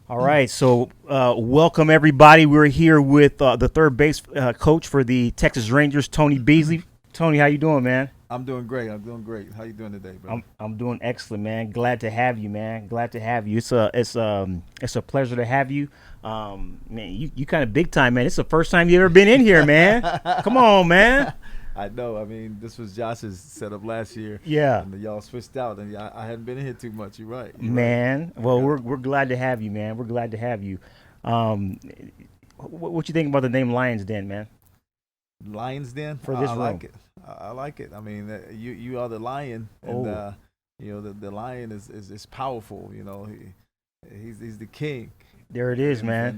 All right, so welcome everybody. We're here with the third base coach for the Texas Rangers, Tony Beasley. Tony, how you doing, man? I'm doing great. I'm doing great. How you doing today, brother? I'm doing excellent, man. Glad to have you, man. Glad to have you. It's a pleasure to have you. Man, you kind of big time, man. It's the first time you ever been in here, man. Come on, man. I know. I mean, this was Josh's setup last year, Yeah, and y'all switched out, and I hadn't been in here too much. You're right. You're right. man. I Well, got we're glad to have you, man. We're glad to have you. Um, what you think about the name Lions Den, man? Lions Den. For I this like room. it. I like it. I mean, you are the lion, and Oh, the lion is powerful. He's the king, there it is, and man.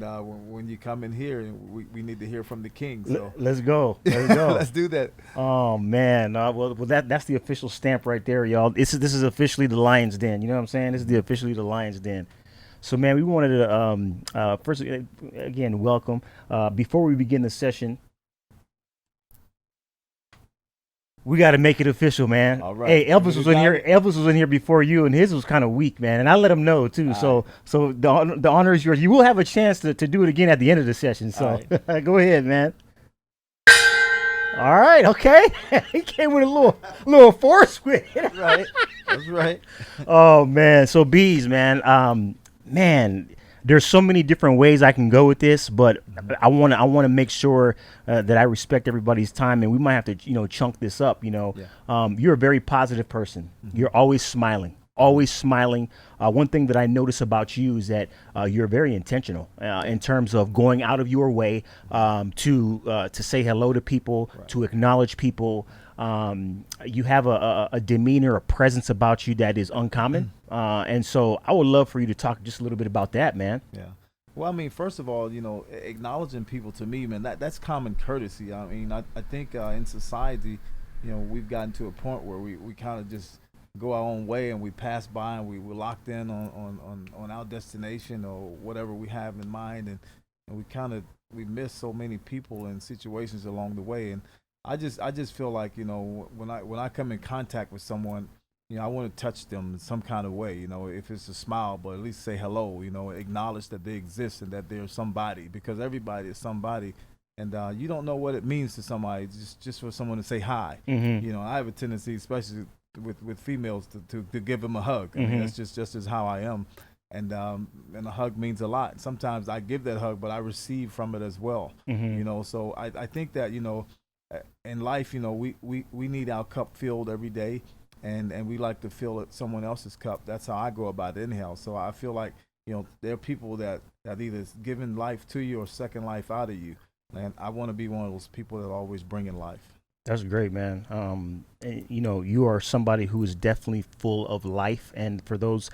when you come in here, we need to hear from the king. So Let's go. Let's go. let's do that. Oh man, well that's the official stamp right there, y'all. This is officially the Lions Den. You know what I'm saying? This is the officially the Lions Den. So man, we wanted to first again welcome. Before we begin the session, we got to make it official, man. All right. Hey, Want me Elvis to was in drive here. it? Elvis was in here before you, and his was kind of weak, man. And I let him know too. All right. So the honor is yours. You will have a chance to do it again at the end of the session. All So right. go ahead, man. All right, okay. He came with a little force with it. That's right. That's right. Oh man, so bees, man. Man, there's so many different ways I can go with this, but I want to make sure that I respect everybody's time, and we might have to chunk this up. Yeah. You're a very positive person. You're always smiling. Always smiling. One thing that I notice about you is that you're very intentional in terms of going out of your way to say hello to people, Right. to acknowledge people. You have a demeanor, a presence about you that is uncommon. And so I would love for you to talk just a little bit about that, man. Yeah. Well, I mean, first of all, acknowledging people to me, man, that's common courtesy. I mean, I think in society, we've gotten to a point where we kind of just go our own way and we pass by and we're locked in on our destination or whatever we have in mind. And we miss so many people and situations along the way. And I just feel like, when I come in contact with someone, I want to touch them in some kind of way, if it's a smile, but at least say hello, acknowledge that they exist and that they're somebody, because everybody is somebody. And you don't know what it means to somebody just for someone to say hi. Mm-hmm. I have a tendency, especially with females, to give them a hug. I mean, Mm-hmm. that's just as how I am. And a hug means a lot. Sometimes I give that hug, but I receive from it as well. Mm-hmm. So I think that, in life, we need our cup filled every day, and we like to fill it someone else's cup. That's how I go about it anyhow. So I feel like, there are people that either is giving life to you or second life out of you. And I want to be one of those people that always bring in life. That's great, man. And, you are somebody who is definitely full of life. And for those,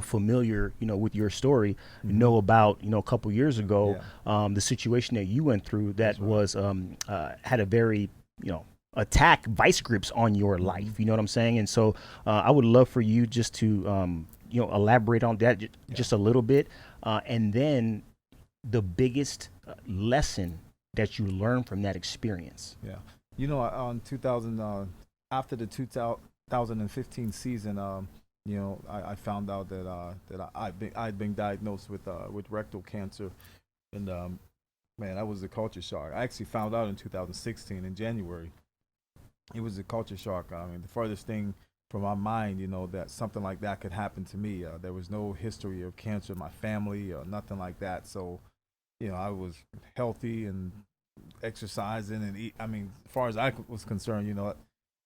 familiar, with your story, know about, a couple years ago, Yeah. the situation that you went through that That's right. was had a very, attack vice grips on your life. You know what I'm saying? And so I would love for you just to, elaborate on that Yeah. just a little bit, and then the biggest lesson that you learned from that experience. Yeah. On 2000, after the 2015 season, I found out that I'd been diagnosed with rectal cancer, and man, that was a culture shock. I actually found out in 2016 in January. It was a culture shock. I mean, the furthest thing from my mind, that something like that could happen to me. There was no history of cancer in my family or nothing like that. So, I was healthy and exercising and eat. I mean, as far as was concerned,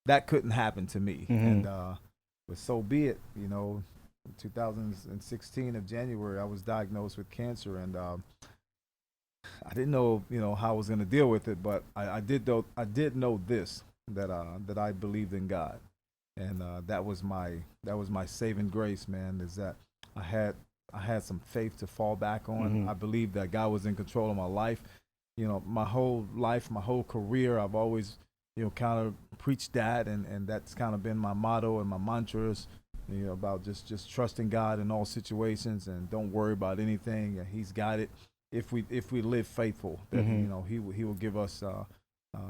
that couldn't happen to me. Mm-hmm. But so be it. In 2016 of January, I was diagnosed with cancer, and I didn't know, how I was going to deal with it. But I did know this, that I believed in God, and that was my saving grace, man. Is that I had I had some faith to fall back on. Mm-hmm. I believed that God was in control of my life. My whole life, my whole career, I've always, kind of preached that, and that's kind of been my motto and my mantras, about just trusting God in all situations and don't worry about anything. And He's got it. If we live faithful, that Mm-hmm. He will give us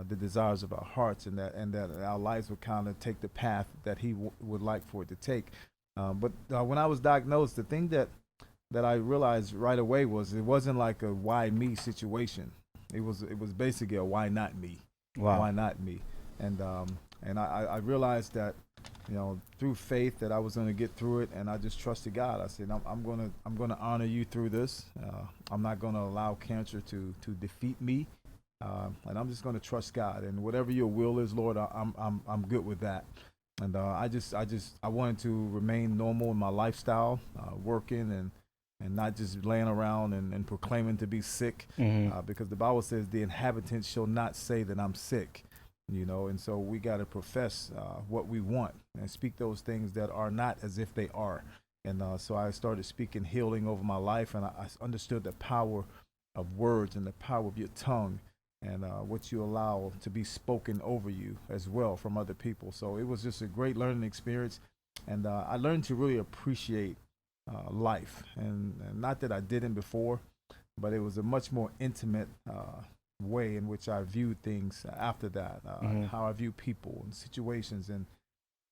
the desires of our hearts, and that our lives will kind of take the path that He would like for it to take. But when I was diagnosed, the thing that that I realized right away was it wasn't like a why me situation. It was basically a why not me, Wow. why not me, and I realized that through faith that I was going to get through it, and I just trusted God. I said I'm gonna honor you through this. I'm not going to allow cancer to defeat me, and I'm just going to trust God, and whatever your will is, Lord, I'm good with that. And I wanted to remain normal in my lifestyle, working and not just laying around and proclaiming to be sick, Hmm. because the Bible says the inhabitants shall not say that I'm sick, and so we got to profess what we want and speak those things that are not as if they are. And so I started speaking healing over my life, and I understood the power of words and the power of your tongue, and what you allow to be spoken over you as well from other people. So it was just a great learning experience, and I learned to really appreciate life, and not that I didn't before, but it was a much more intimate way in which I viewed things after that, Hmm. how I view people and situations, and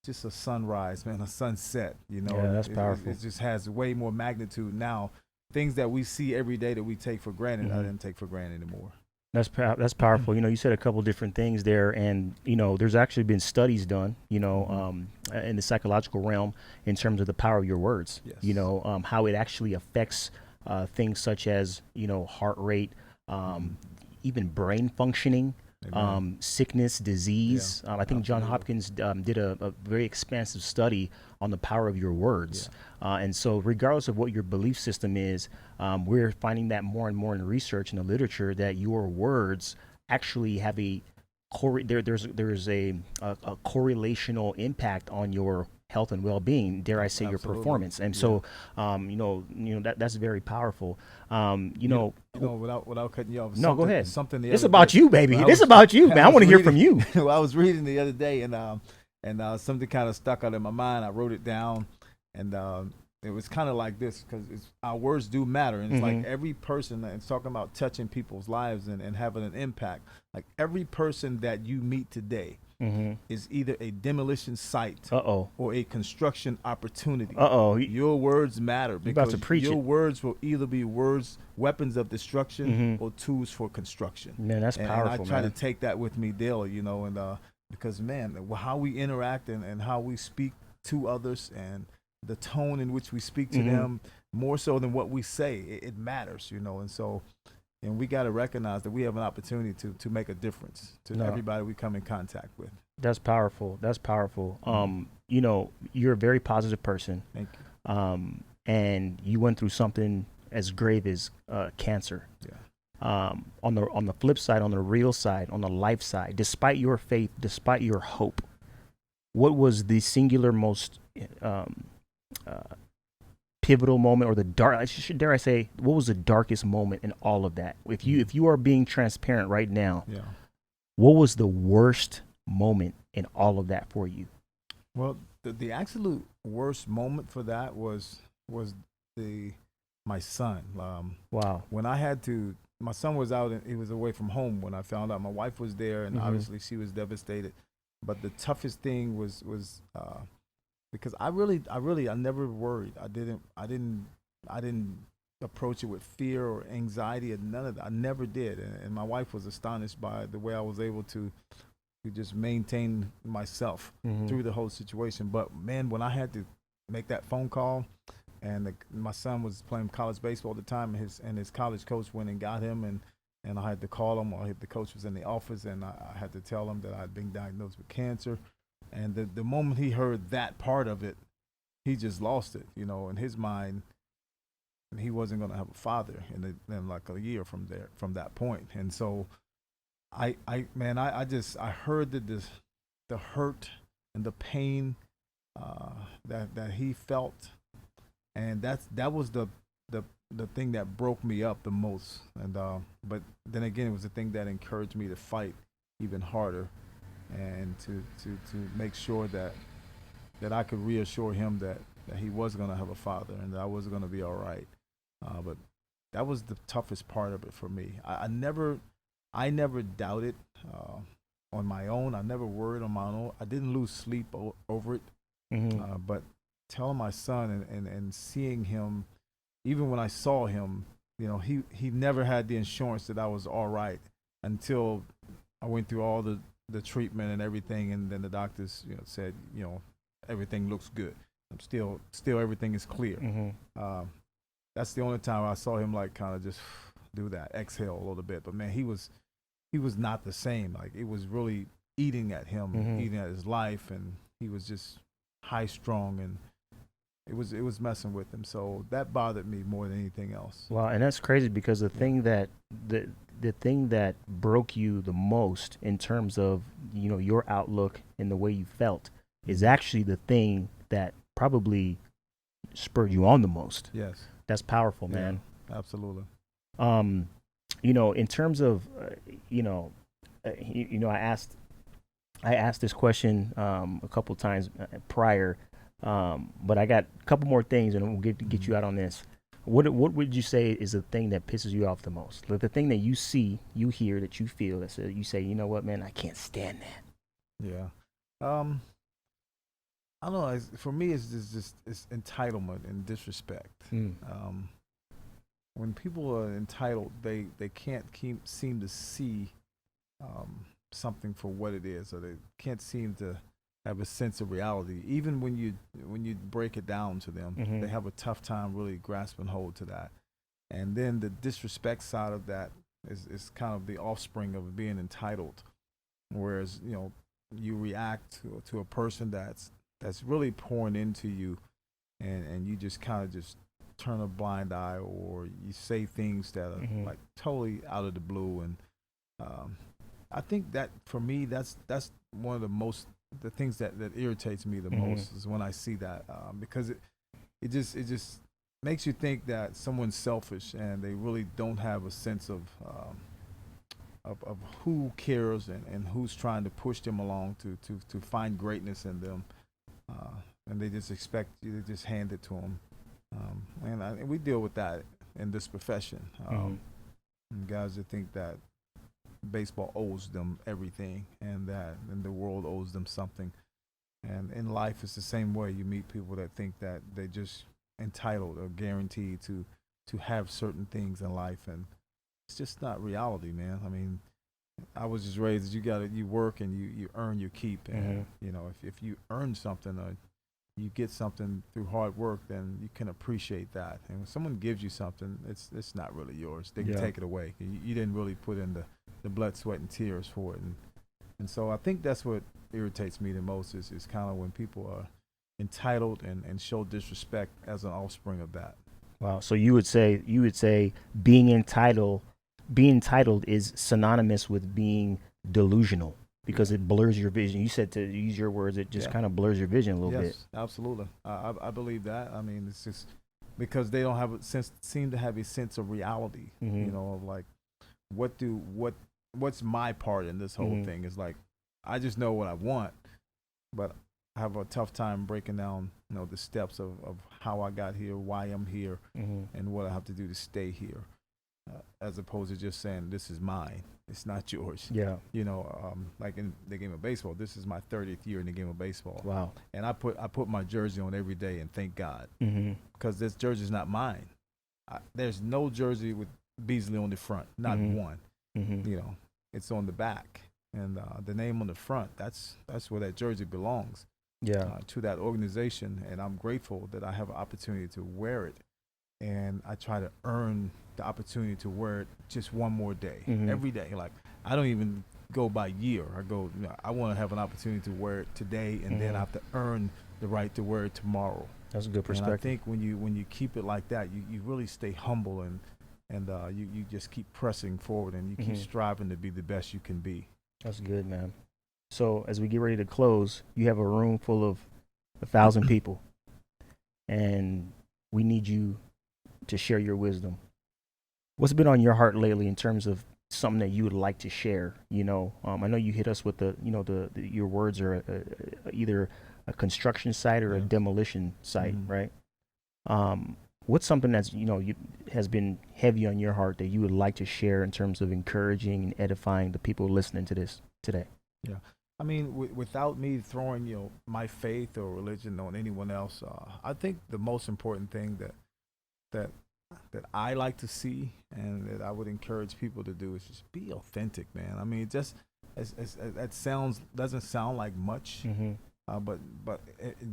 just a sunrise, man, a sunset. Yeah, that's It powerful. just has way more magnitude now. Things that we see every day that we take for granted, I Hmm. didn't take for granted anymore. That's powerful. You said a couple different things there, and there's actually been studies done, Hmm. in the psychological realm in terms of the power of your words. Yes. How it actually affects things such as heart rate, Hmm. um, even brain functioning, Amen. sickness, Yeah. disease. I think John Absolutely. Hopkins did a very expansive study on the power of your words. Yeah. And so, regardless of what your belief system is, we're finding that more and more in research and the literature that your words actually have a there's a correlational impact on your health and well-being. Dare I say your Absolutely. performance? And Yeah. so, that's very powerful. You know, without cutting you off, No, go something ahead. something the This is other day. about you, Well, baby. I This is was about you, man. I I want was to hear reading from you. well, I was reading the other day, and something kind of stuck out in my mind. I wrote it down, and it was kind of like this because our words do matter, and it's like Hmm. every person. And it's talking about touching people's lives and having an impact. Like every person that you meet today Hmm. is either a demolition site Uh oh. or a construction Uh opportunity. oh. You Your words matter about to because preach your it? words will either be words, weapons of destruction, Hmm. or tools for construction. Man, that's And I powerful, try to man. take that with me daily, and because man, how we interact and how we speak to others and the tone in which we speak to Hmm. them more so than what we say, it matters, and so and we got to recognize that we have an opportunity to make a difference to No, everybody we come in contact with. that's powerful. That's powerful. Hmm. You're a very positive person. Thank And you went through something as grave as cancer. you. Yeah. On the flip side, on the real side, on the life side, despite your faith, despite your hope, what was the singular most um, uh, pivotal moment, or the dare I say, what was the darkest moment in all of that? If you Mhm. if you are being transparent right now, Yeah. what was the worst moment in all of that for you? Well, the absolute worst moment for that was the my son. Wow. When I had to, my son was out and he was away from home when I found out. My wife was there, and Hmm. obviously she was devastated. But the toughest thing was because I never worried. I didn't approach it with fear or anxiety or none of that. I never did, and my wife was astonished by the way I was able to just maintain myself Hmm. through the whole situation. But man, when I had to make that phone call, and my son was playing college baseball at the time, and his college coach went and got him, and I had to call him, or the coach was in the office, and I had to tell him that I'd been diagnosed with cancer. And the moment he heard that part of it, he just lost it. In his mind, he wasn't going to have a father in like a year from that point. And so man, I heard the hurt and the pain that he felt, and that was the the thing that broke me up the most. And but then again, it was the thing that encouraged me to fight even harder, and to make sure that I could reassure him that he was going to have a father and that I was going to be all right. But that was the toughest part of it for me. I never doubted on my own. I never worried on my own. I didn't lose sleep over it. Hmm. But telling my son and seeing him even when I saw him, he never had the insurance that I was all right until I went through all the treatment and everything, and then the doctors said everything looks good. I'm still everything is clear. That's the only time I saw him like kind of just do that, exhale a little bit. But man, he was not the same. Like it was really eating at him, eating at his life, and he was just high strung, and it was messing with him. So that bothered me more than anything else. Wow, and that's crazy because the thing that broke you the most in terms of your outlook and the way you felt is actually the thing that probably spurred you on the most. Yes, that's powerful, man. Absolutely. In terms of I asked this question a couple times prior, but I got a couple more things, and we'll get you out on this. What would you say is the thing that pisses you off the most? Like the thing that you see, you hear, that you feel, that you say, you know what, man, I can't stand that. Yeah. I don't know. For me, it's just it's entitlement and disrespect. When people are entitled, they can't seem to see something for what it is, or they can't seem to have a sense of reality. Even when you break it down to them, they have a tough time really grasping hold to that. And then the disrespect side of that is kind of the offspring of being entitled. Whereas you react to a person that's really pouring into you, and you just kind of just turn a blind eye, or you say things that are like totally out of the blue. And I think that for me, that's one of the things that irritates me the most is when I see that, because it just makes you think that someone's selfish and they really don't have a sense of who cares and who's trying to push them along to find greatness in them, and they just expect you to just hand it to them. And we deal with that in this profession. And guys that think that baseball owes them everything, and the world owes them something. And in life, it's the same way. You meet people that think that they're just entitled or guaranteed to have certain things in life, and it's just not reality, man. I mean, I was just raised you work and you earn your keep, and if you earn something or you get something through hard work, then you can appreciate that. And when someone gives you something, it's not really yours. They can take it away. You didn't really put in the blood, sweat, and tears for it. And so I think that's what irritates me the most is kind of when people are entitled and show disrespect as an offspring of that. Wow. So you would say being entitled is synonymous with being delusional, because it blurs your vision. You said, to use your words, it just kind of blurs your vision a little bit. Yes, absolutely. I believe that. I mean, it's just because they don't have seem to have a sense of reality. Of like, what's my part in this whole thing? Is like, I just know what I want, but I have a tough time breaking down, the steps of how I got here, why I'm here, and what I have to do to stay here, as opposed to just saying this is mine. It's not yours. Yeah. Like in the game of baseball, this is my 30th year in the game of baseball. Wow. And I put my jersey on every day and thank God, because this jersey is not mine. There's no jersey with Beasley on the front, not one. It's on the back, and the name on the front. That's where that jersey belongs. Yeah. To that organization, and I'm grateful that I have an opportunity to wear it, and I try to earn the opportunity to wear it just one more day, every day. Like, I don't even go by year. I go, I want to have an opportunity to wear it today, and then I have to earn the right to wear it tomorrow. That's a good perspective. And I think when you keep it like that, you really stay humble, and you just keep pressing forward, and you keep striving to be the best you can be. That's good, man. So as we get ready to close, you have a room full of 1,000 people, and we need you to share your wisdom. What's been on your heart lately in terms of something that you would like to share? I know you hit us with your words are either a construction site or a demolition site, right? What's something that's has been heavy on your heart that you would like to share in terms of encouraging and edifying the people listening to this today? Yeah. I mean, without me throwing, my faith or religion on anyone else, I think the most important thing that that I like to see and that I would encourage people to do is just be authentic, man. I mean, just that sounds doesn't sound like much, Mm-hmm. but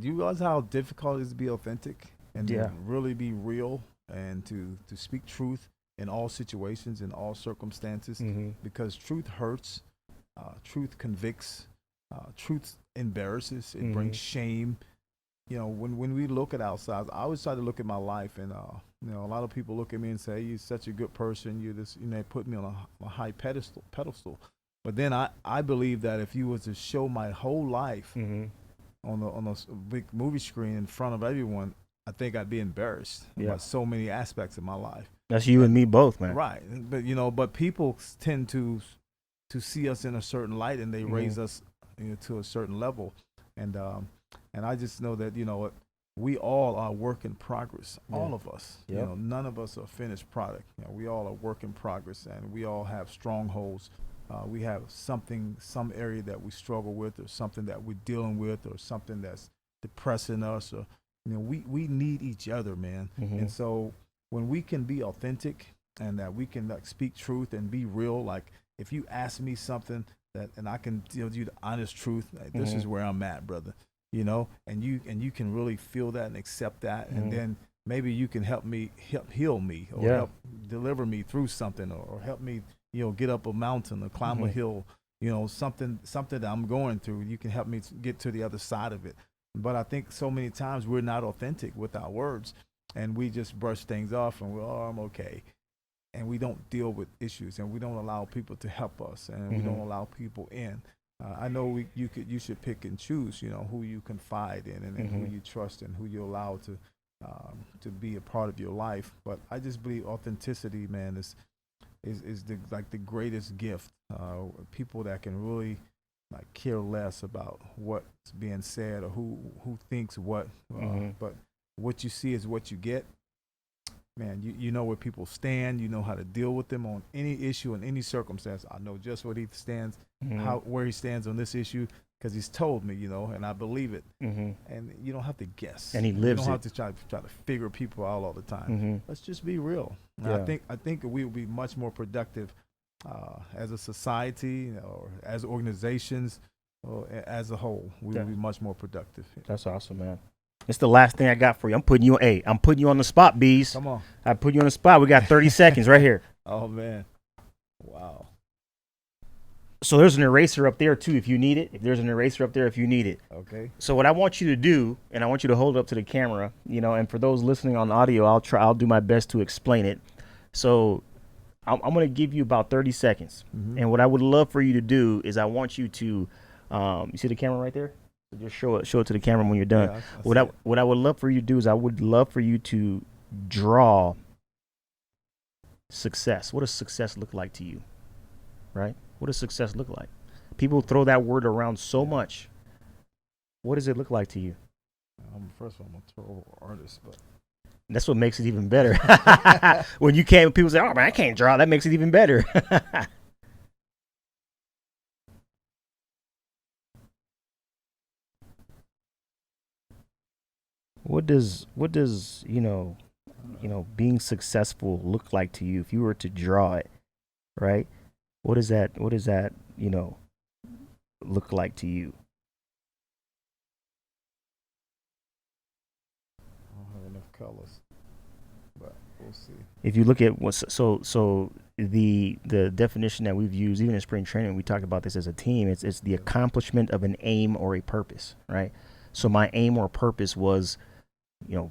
do you realize how difficult it is to be authentic and Yeah. to really be real and to speak truth in all situations, in all circumstances, Mm-hmm. because truth hurts, truth convicts, truth embarrasses, it Mm-hmm. brings shame. You know, when we look at ourselves, I always try to look at my life, and a lot of people look at me and say, "You're such a good person. You this, they put me on a high pedestal." But then I believe that if you was to show my whole life Mm-hmm. on a big movie screen in front of everyone, I think I'd be embarrassed Yeah. about so many aspects of my life. That's you and me both, man. Right, but but people tend to see us in a certain light, and they Mm-hmm. raise us to a certain level, and and I just know that what we all are work in progress, Yeah. all of us. Yep. None of us are finished product. We all are work in progress, and we all have strongholds. We have some area that we struggle with, or something that we're dealing with, or something that's depressing us, or we need each other, man. Mm-hmm. And so when we can be authentic and that we can like speak truth and be real, like if you ask me something that and I can tell you the honest truth, like, this is Mm-hmm. where I'm at, brother. And you can really feel that and accept that, Mm-hmm. and then maybe you can help heal me, or Yeah. help deliver me through something, or help me get up a mountain or climb a Mm-hmm. hill, something that I'm going through. You can help me get to the other side of it. But I think so many times we're not authentic with our words, and we just brush things off, and I'm okay, and we don't deal with issues, and we don't allow people to help us, and we don't Mm-hmm. allow people in. I know you should pick and choose, who you confide in, and Mm-hmm. who you trust, and who you allow to be a part of your life. But I just believe authenticity, man, is the greatest gift. People that can really like care less about what's being said or who thinks what, Mm-hmm. but what you see is what you get. Man, you know where people stand. You know how to deal with them on any issue in any circumstance. I know just what he stands, Mm-hmm. where he stands on this issue, because he's told me, and I believe it. Mm-hmm. And you don't have to guess, And he you lives don't have it. to try to figure people out all the time. Mm-hmm. Let's just be real. And Yeah. I think we will be much more productive as a society, or as organizations, or as a whole. We Yeah. will be much more productive. That's awesome, man. It's the last thing I got for you. I'm putting you on the spot, Bees. Come on. I put you on the spot. We got 30 seconds right here. Oh man, wow. So there's an eraser up there too if you need it. If there's an eraser up there if you need it. Okay. So what I want you to do, and I want you to hold it up to the camera, and for those listening on audio, I'll do my best to explain it. So I'm going to give you about 30 seconds. Mm-hmm. And what I would love for you to do is I want you to, you see the camera right there? So just show it to the camera when you're done. Yeah, What I would love for you to do is I would love for you to draw success. What does success look like to you? Right? What does success look like? People throw that word around so much. What does it look like to you? First of all, I'm a terrible artist, but That's what makes it even better. When people say, "Oh man, I can't draw," that makes it even better. What does being successful look like to you if you were to draw it, right? What does that look like to you? I don't have enough colors. But we'll see. If you look at the definition that we've used even in spring training, we talked about this as a team. It's the accomplishment of an aim or a purpose, right? So my aim or purpose was,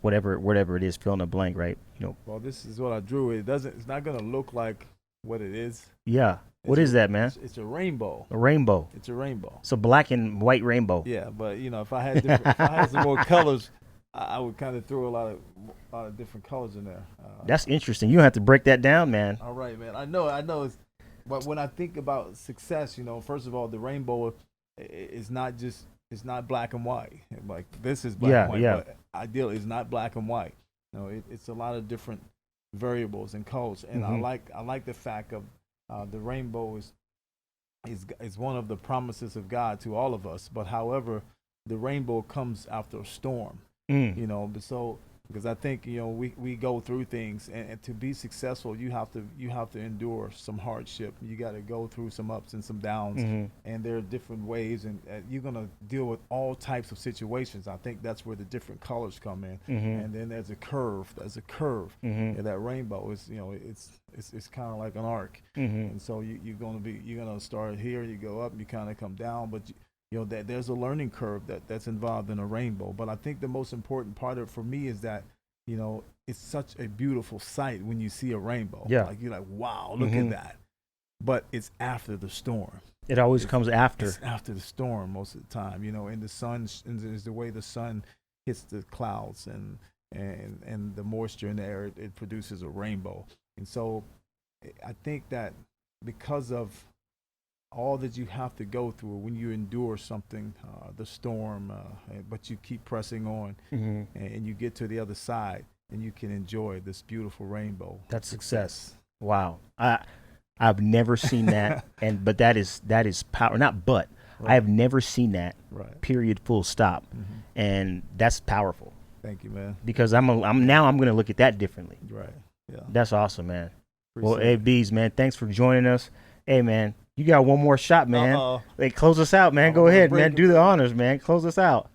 whatever it is, fill in the blank, right? Well, this is what I drew. It's not gonna look like what it is. Yeah. What is that, man? It's a rainbow. A rainbow. It's a rainbow. It's a black and white rainbow. Yeah, but if I had some more colors, I would kind of throw a lot of different colors in there. That's interesting. You don't have to break that down, man. All right, man. I know. But when I think about success, first of all, the rainbow is not black and white. Like this is black and white. Yeah. But ideally, it's not black and white. It's a lot of different variables and colors. And Mhm. I like the fact of the rainbow is one of the promises of God to all of us. But however, the rainbow comes after a storm. Mm. But so because I think we go through things, and to be successful, you have to endure some hardship. You got to go through some ups and some downs, Mm-hmm. and there are different ways, and you're gonna deal with all types of situations. I think that's where the different colors come in, Mm-hmm. and then there's a curve. There's a curve. Mm-hmm. Yeah, that rainbow is it's kind of like an arc, Mm-hmm. and so you're gonna start here, you go up, you kind of come down, but that there's a learning curve that's involved in a rainbow. But I think the most important part of it for me is that it's such a beautiful sight when you see a rainbow. Yeah. Like you're like, wow, look Mm-hmm. at that. But it's after the storm. It always comes after. It's after the storm most of the time. And the sun is the way the sun hits the clouds, and the moisture in the air, it produces a rainbow. And so I think that because of all that you have to go through when you endure something, the storm, but you keep pressing on, Mm-hmm. and you get to the other side, and you can enjoy this beautiful rainbow. That's success. Wow. I've never seen that, but that is power. Not but. I Right. have never seen that. Right. Period. Full stop. Hmm. And that's powerful Thank you, man. because I'm going to look at that differently. Right. Yeah. That's awesome, man. Well, Appreciate hey, it. Bees, man, thanks for joining us. Hey, man, you got one more shot, man. Uh-oh. Hey, close us out, man. I'm Go gonna ahead, break man. it. Do the honors, man. Close us out.